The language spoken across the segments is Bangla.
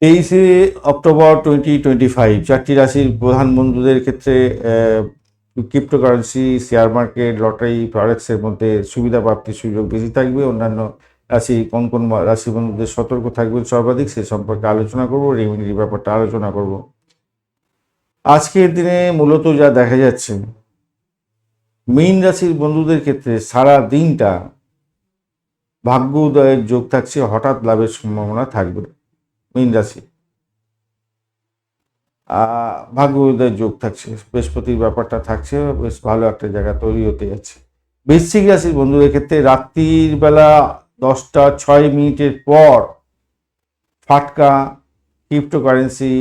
23 অক্টোবর 2025 চারটি রাশির প্রধান বন্ধুদের ক্ষেত্রে ক্রিপ্টোকারেন্সি, শেয়ার মার্কেট, লটারি, ফরেক্সের মধ্যে সুবিধা প্রাপ্তির সুযোগ বেশি থাকবে। অন্যান্য রাশি কোন কোন রাশি বন্ধুদের সতর্ক থাকবেন সর্বাধিক, সে সম্পর্কে আলোচনা করব। রেমিডির ব্যাপারটা আলোচনা করব। আজকের দিনে মূলত যা দেখা যাচ্ছে, মীন রাশির বন্ধুদের ক্ষেত্রে সারা দিনটা ভাগ্য উদয়ের যোগ থাকছে, হঠাৎ লাভের সম্ভাবনা থাকবে। মীন রাশি ভাগ্য উদয়ের যোগ থাকছে, বৃহস্পতির ব্যাপারটা থাকছে, বেশ ভালো একটা জায়গা তৈরি হতে যাচ্ছে। বৃশ্চিক রাশির বন্ধুদের ক্ষেত্রে রাত্রির বেলা 10টা 6 মিনিটের পর ফাটকা ক্রিপ্টোকারেন্সি,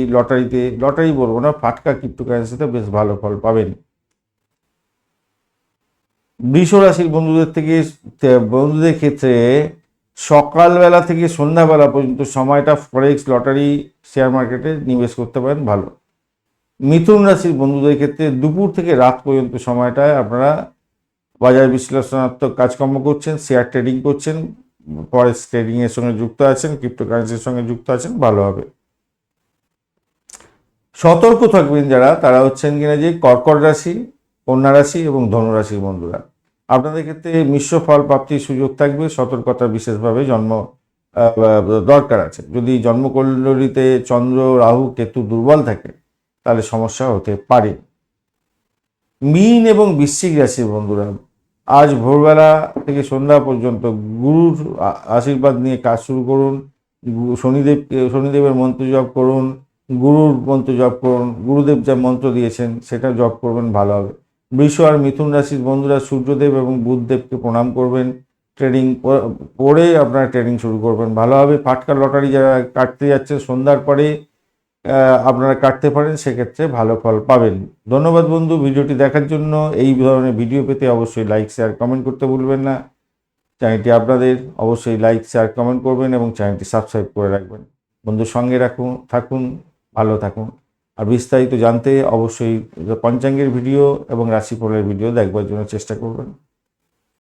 লটারি বলবো না, ফাটকা ক্রিপ্টোকারেন্সিতে বেশ ভালো ফল পাবেন। বৃষ রাশির বন্ধুদের ক্ষেত্রে সকালবেলা থেকে সন্ধ্যাবেলা পর্যন্ত সময়টা ফরেক্স, লটারি, শেয়ার মার্কেটে নিবেশ করতে পারেন, ভালো। মিথুন রাশির বন্ধুদের ক্ষেত্রে দুপুর থেকে রাত পর্যন্ত সময়টায় আপনারা বাজার বিশ্লেষণাত্মক কাজকর্ম করছেন, শেয়ার ট্রেডিং করছেন, ফরেক্স ট্রেডিংয়ের সঙ্গে যুক্ত আছেন, ক্রিপ্টোকারেন্সির সঙ্গে যুক্ত আছেন, ভালো হবে। সতর্ক থাকবেন যারা, তারা হচ্ছেন কিনা যে কর্কট রাশি, কন্যা রাশি এবং ধনুরাশির বন্ধুরা। আপনাদের ক্ষেত্রে মিশ্র ফল প্রাপ্তির সুযোগ থাকবে, সতর্কতা বিশেষভাবে দরকার আছে। যদি জন্মকুণ্ডলীতে চন্দ্র, রাহু, কেতু দুর্বল থাকে তাহলে সমস্যা হতে পারে। মীন এবং বৃশ্চিক রাশির বন্ধুরা, আজ ভোরবেলা থেকে সন্ধ্যা পর্যন্ত গুরুর আশীর্বাদ নিয়ে কাজ শুরু করুন। শনিদেবের মন্ত্র জপ করুন, গুরুর মন্ত্র জপ করুন, গুরুদেব যা মন্ত্র দিয়েছেন সেটা জপ করবেন, ভালো হবে। বৃষ আর মিথুন রাশির বন্ধুরা সূর্যদেব এবং বুধদেবকে প্রণাম করবেন, ট্রেডিং করে আপনারা ট্রেডিং শুরু করবেন, ভালো হবে। ফাটকা লটারি যারা কাটতে যাচ্ছেন সন্ধ্যার পরে আপনারা কাটতে পারেন, সেক্ষেত্রে ভালো ফল পাবেন। ধন্যবাদ বন্ধু ভিডিওটি দেখার জন্য। এই ধরনের ভিডিও পেতে অবশ্যই লাইক, শেয়ার, কমেন্ট করতে ভুলবেন না। চ্যানেলটি আপনাদের, অবশ্যই লাইক, শেয়ার, কমেন্ট করবেন এবং চ্যানেলটি সাবস্ক্রাইব করে রাখবেন। বন্ধুর সঙ্গে থাকুন, ভালো থাকুন। আর বিস্তারিত জানতে অবশ্যই পঞ্চাঙ্গের ভিডিও এবং রাশিফলের ভিডিও দেখবার জন্য চেষ্টা করবেন।